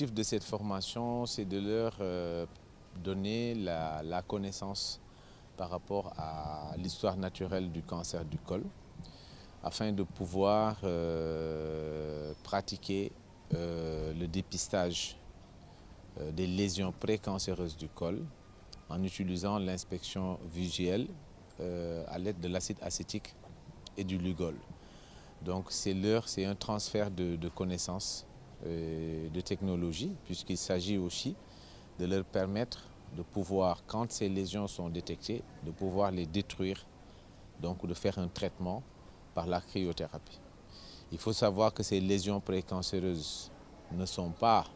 L'objectif de cette formation, c'est de leur donner la connaissance par rapport à l'histoire naturelle du cancer du col, afin de pouvoir pratiquer le dépistage des lésions précancéreuses du col en utilisant l'inspection visuelle à l'aide de l'acide acétique et du Lugol. Donc c'est un transfert de connaissances, de technologie, puisqu'il s'agit aussi de leur permettre de pouvoir, quand ces lésions sont détectées, de pouvoir les détruire, donc de faire un traitement par la cryothérapie. Il faut savoir que ces lésions précancéreuses n'ont pas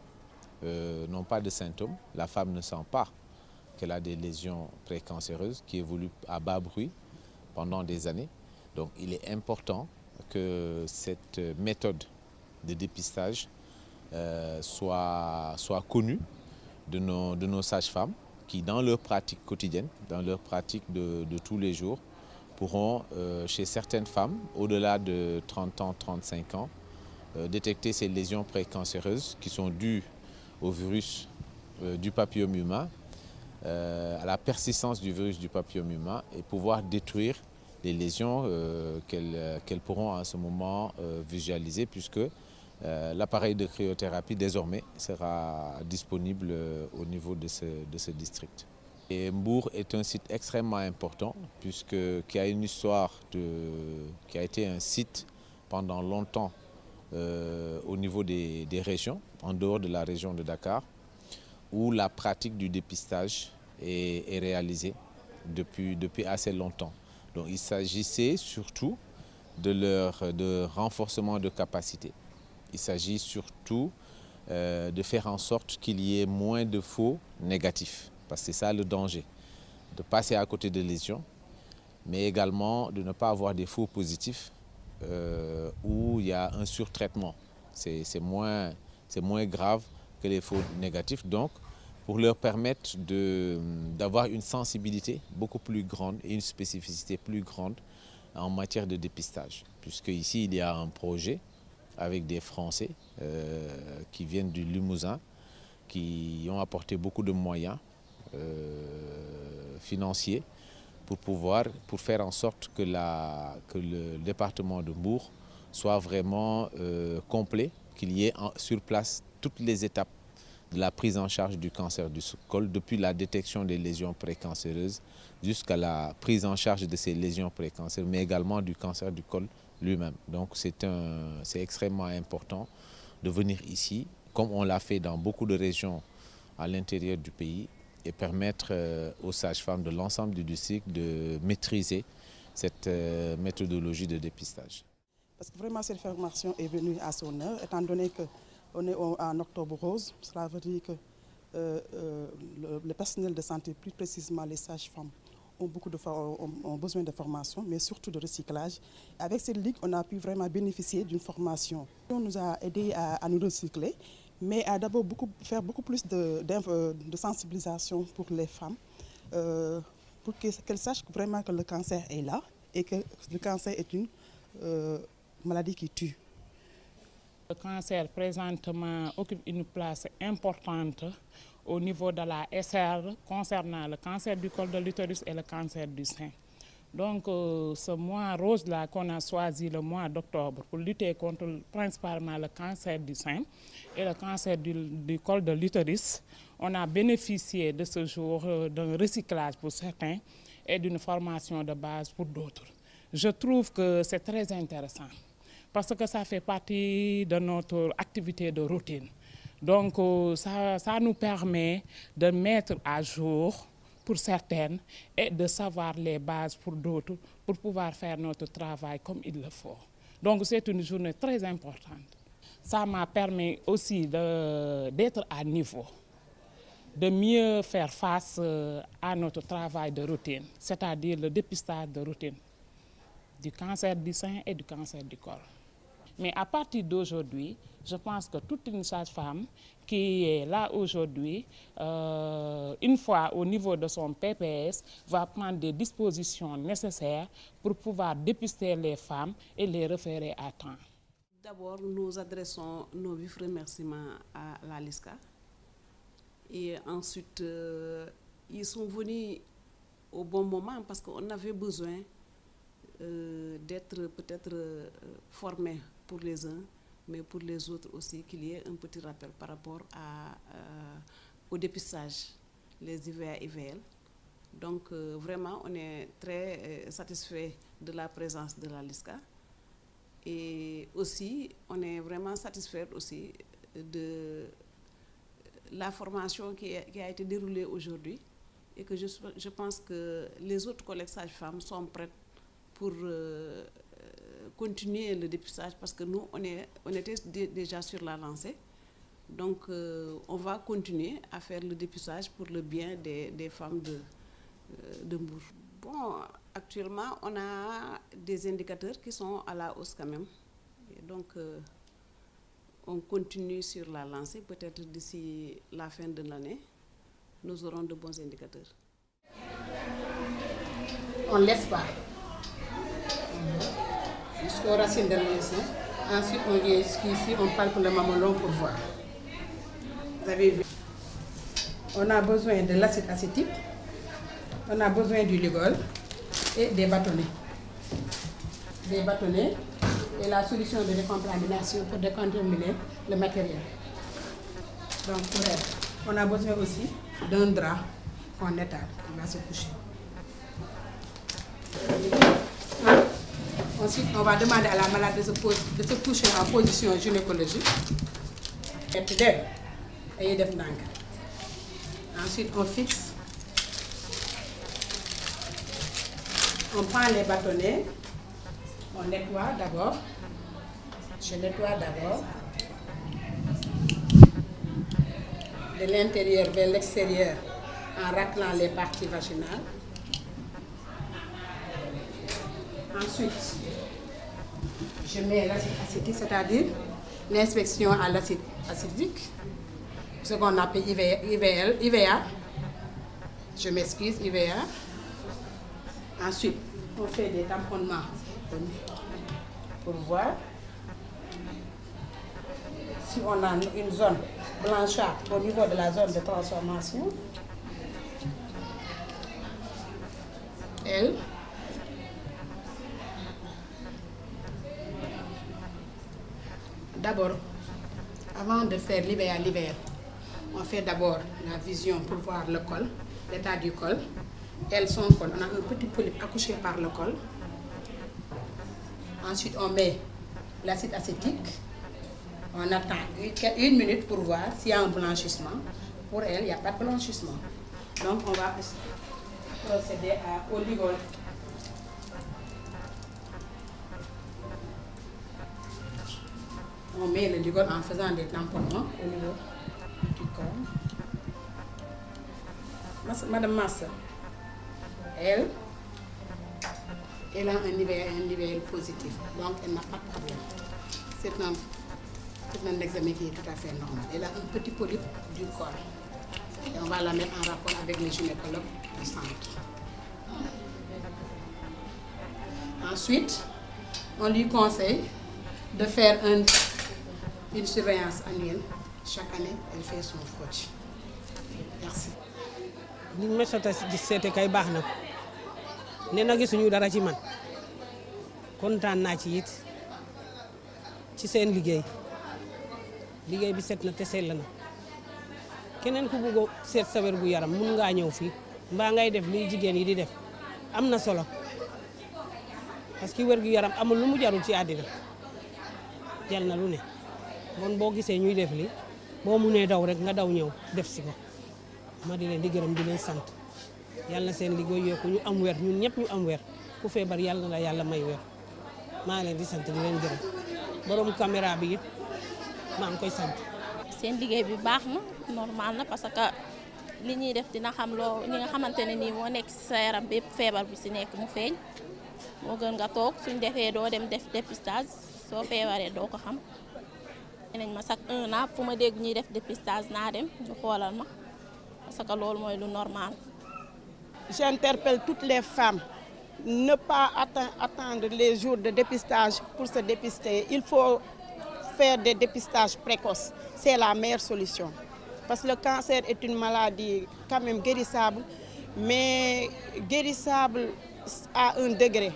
de symptômes. La femme ne sent pas qu'elle a des lésions précancéreuses qui évoluent à bas bruit pendant des années. Donc il est important que cette méthode de dépistage soit connue de nos sages-femmes qui, dans leur pratique quotidienne, dans leur pratique de tous les jours, pourront, chez certaines femmes, au-delà de 30 ans, 35 ans, détecter ces lésions précancéreuses qui sont dues au virus du papillome humain, à la persistance du virus du papillome humain, et pouvoir détruire les lésions qu'elles pourront à ce moment visualiser, puisque l'appareil de cryothérapie désormais sera disponible au niveau de ce district. Et Mbour est un site extrêmement important qui a une histoire qui a été un site pendant longtemps au niveau des régions, en dehors de la région de Dakar, où la pratique du dépistage est réalisée depuis assez longtemps. Donc il s'agissait surtout de renforcement de capacité. Il s'agit surtout de faire en sorte qu'il y ait moins de faux négatifs, parce que c'est ça le danger, de passer à côté de lésions, mais également de ne pas avoir des faux positifs où il y a un surtraitement. C'est moins grave que les faux négatifs. Donc, pour leur permettre d'avoir une sensibilité beaucoup plus grande et une spécificité plus grande en matière de dépistage. Puisque ici, il y a un projet avec des Français qui viennent du Limousin, qui ont apporté beaucoup de moyens financiers pour faire en sorte que le département de Mbour soit vraiment complet, qu'il y ait sur place toutes les étapes de la prise en charge du cancer du col, depuis la détection des lésions précancéreuses jusqu'à la prise en charge de ces lésions précancéreuses, mais également du cancer du col lui-même. Donc c'est extrêmement important de venir ici, comme on l'a fait dans beaucoup de régions à l'intérieur du pays, et permettre aux sages-femmes de l'ensemble du district de maîtriser cette méthodologie de dépistage. Parce que vraiment cette formation est venue à son heure, étant donné qu'on est en octobre rose. Cela veut dire que le personnel de santé, plus précisément les sages-femmes, ont besoin de formation, mais surtout de recyclage. Avec cette ligue, on a pu vraiment bénéficier d'une formation. On nous a aidés à nous recycler, mais à d'abord faire beaucoup plus de sensibilisation pour les femmes, pour qu'elles sachent vraiment que le cancer est là et que le cancer est une maladie qui tue. Le cancer présentement occupe une place importante au niveau de la SR concernant le cancer du col de l'utérus et le cancer du sein. Donc ce mois rose-là qu'on a choisi, le mois d'octobre, pour lutter contre principalement le cancer du sein et le cancer du col de l'utérus, on a bénéficié de ce jour d'un recyclage pour certains et d'une formation de base pour d'autres. Je trouve que c'est très intéressant parce que ça fait partie de notre activité de routine. Donc ça nous permet de mettre à jour pour certaines et de savoir les bases pour d'autres pour pouvoir faire notre travail comme il le faut. Donc c'est une journée très importante. Ça m'a permis aussi d'être à niveau, de mieux faire face à notre travail de routine, c'est-à-dire le dépistage de routine du cancer du sein et du cancer du col. Mais à partir d'aujourd'hui, je pense que toute une sage-femme qui est là aujourd'hui, une fois au niveau de son PPS, va prendre des dispositions nécessaires pour pouvoir dépister les femmes et les référer à temps. D'abord, nous adressons nos vifs remerciements à la LISCA. Et ensuite, ils sont venus au bon moment parce qu'on avait besoin d'être peut-être formés pour les uns, mais pour les autres aussi, qu'il y ait un petit rappel par rapport au dépistage, les IVA-IVL. Donc vraiment, on est très satisfait de la présence de la LISCA. Et aussi, on est vraiment satisfait aussi de la formation qui a été déroulée aujourd'hui et que je pense que les autres collègues sages-femmes sont prêtes pour continuer le dépistage parce que nous, on était déjà sur la lancée. Donc, on va continuer à faire le dépistage pour le bien des femmes de Mbour. Bon, actuellement, on a des indicateurs qui sont à la hausse quand même. Et donc, on continue sur la lancée. Peut-être d'ici la fin de l'année, nous aurons de bons indicateurs. On ne laisse pas. Jusqu'aux racines de l'œuf. Ensuite, on vient jusqu'ici, on parle pour le mamelon pour voir. Vous avez vu. On a besoin de l'acide acétique, on a besoin du ligol et des bâtonnets. Des bâtonnets et la solution de décontamination pour décontaminer le matériel. Donc, pour elle, on a besoin aussi d'un drap qu'on étale, on va se coucher. Ensuite, on va demander à la malade de se coucher en position gynécologique. Et puis, ensuite, on fixe. On prend les bâtonnets. On nettoie d'abord. Je nettoie d'abord. De l'intérieur vers l'extérieur en raclant les parties vaginales. Ensuite, je mets l'acide acétique, c'est-à-dire l'inspection à l'acide acétique, ce qu'on appelle IVA. Je m'excuse, IVA. Ensuite, on fait des tamponnements pour voir si on a une zone blanchâtre au niveau de la zone de transformation. Elle. D'abord, avant de faire l'IVA, on fait d'abord la vision pour voir le col, l'état du col. Elle, son col, on a un petit polype accouché par le col. Ensuite, on met l'acide acétique. On attend une minute pour voir s'il y a un blanchissement. Pour elle, il n'y a pas de blanchissement. Donc, on va procéder au ligol. On met le ligol en faisant des tamponnements au niveau du corps. Madame Massa, elle a un IVL positif, donc elle n'a pas de problème. C'est un examen qui est tout à fait normal. Elle a un petit polype du corps. Et on va la mettre en rapport avec les gynécologues du centre. Ensuite, on lui conseille de faire une surveillance annuelle. Chaque année, elle fait son frottis. Merci. li ma sota gis seete kay baax na nee na gisuñu dara ci man kontaan naa ci it ci seen liggéey bi set na te sell na keneen ku bëgg seet sa wér gu yaram mun ngaa ñëw fii mbaa ngay def li jigéen yi di def am na solo parce que wér gu yaram amul lu mu jarul ci àddina jal na lu ne bon boo gisee ñuy def li boo munee daw rek nga daw ñëw def si ko ma di leen di gërëm di leen sant yàlla na seen liggéey yokku ñu am weer ñun ñëpp ñu am weer ku feebar yàlla na la yàlla may weer maa leen di sant di leen gërëm borom caméra bi it maa ngi koy sant. seen liggéey bi baax na normal na parce que li ñuy def dina xam loo ñi nga xamante ne nii moo nekk ci sa yaram bépp feebar bi si nekk mu feeñ moo gën nga toog suñ defee doo dem def dépistage soo feebaree doo ko xam. nañ ma chaque 1 an fu ma dégg ñuy def dépistage naa dem ñu xoolal ma. Parce que loolu mooy lu normal. J'interpelle toutes les femmes, ne pas attendre les jours de dépistage pour se dépister. Il faut faire des dépistages précoces, c'est la meilleure solution. Parce que le cancer est une maladie quand même guérissable, mais guérissable à un degré.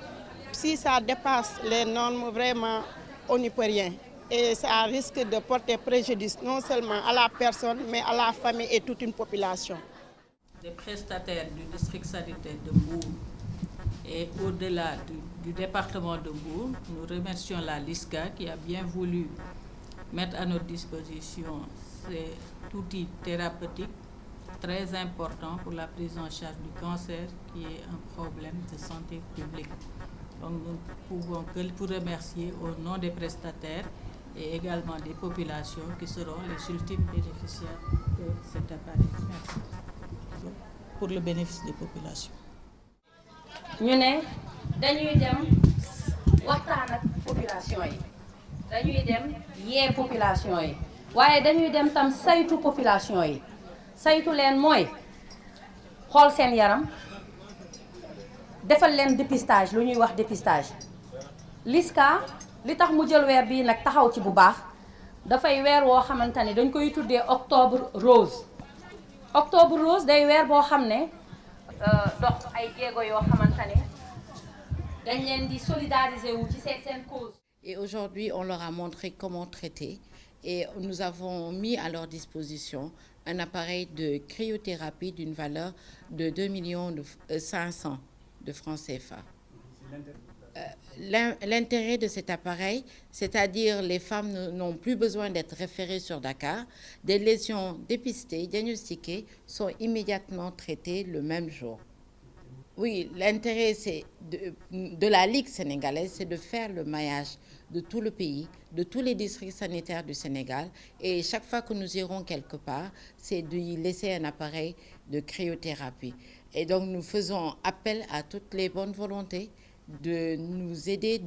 Si ça dépasse les normes, vraiment, on n'y peut rien. Et ça risque de porter préjudice non seulement à la personne, mais à la famille et toute une population. Des prestataires du district sanitaire de Mbour et au-delà du département de Mbour, nous remercions la LISCA qui a bien voulu mettre à notre disposition cet outil thérapeutique très important pour la prise en charge du cancer qui est un problème de santé publique. Donc nous ne pouvons que vous remercier au nom des prestataires et également des populations qui seront les ultimes bénéficiaires de cet appareil. Merci. Pour le bénéfice des populations. Nous dañuy dem waxtaan ak population yi dañuy dem yee population yi waaye dañuy dem tam saytu population yi saytu leen mooy xool seen yaram defal leen dépistage lu ñuy wax dépistage LISCA li tax mu jël weer bii nag taxaw ci bu baax dafay weer woo xamante ne dañ koy tuddee octobre rose. Octobre rose day weer boo xam ne dox ay jéego yoo xamante ne dañ leen di solidariser wu ci seen cause. Et aujourd'hui, on leur a montré comment traiter et nous avons mis à leur disposition un appareil de cryothérapie d'une valeur de 2,5 millions de francs CFA. L'intérêt de cet appareil, c'est-à-dire les femmes n'ont plus besoin d'être référées sur Dakar. Des lésions dépistées, diagnostiquées, sont immédiatement traitées le même jour. Oui, l'intérêt de la Ligue sénégalaise, c'est de faire le maillage de tout le pays, de tous les districts sanitaires du Sénégal. Et chaque fois que nous irons quelque part, c'est de y laisser un appareil de cryothérapie. Et donc nous faisons appel à toutes les bonnes volontés de nous aider,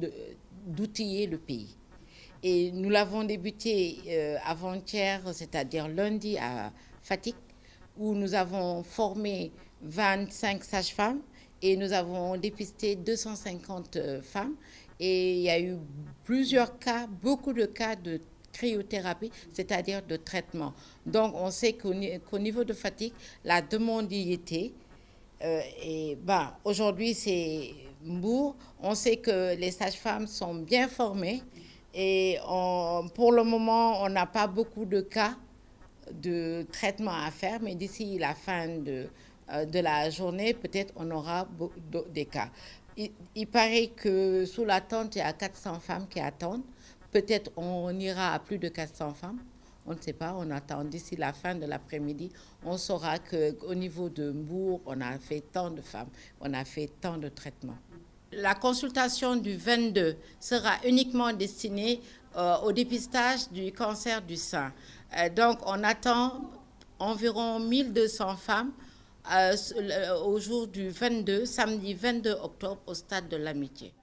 d'outiller le pays. Et nous l'avons débuté avant-hier, c'est-à-dire lundi à Fatick, où nous avons formé 25 sages-femmes et nous avons dépisté 250 femmes. Et il y a eu plusieurs cas, beaucoup de cas de cryothérapie, c'est-à-dire de traitement. Donc on sait qu'au niveau de Fatick, la demande y était. Et aujourd'hui, c'est Mbour. On sait que les sages-femmes sont bien formées et pour le moment, on n'a pas beaucoup de cas de traitement à faire, mais d'ici la fin de la journée, peut-être on aura des cas. Il paraît que sous la tente, il y a 400 femmes qui attendent. Peut-être on ira à plus de 400 femmes. On ne sait pas, on attend d'ici la fin de l'après-midi. On saura qu'au niveau de Mbour, on a fait tant de femmes, on a fait tant de traitements. La consultation du 22 sera uniquement destinée au dépistage du cancer du sein. Donc on attend environ 1200 femmes au jour du 22, samedi 22 octobre, au stade de l'Amitié.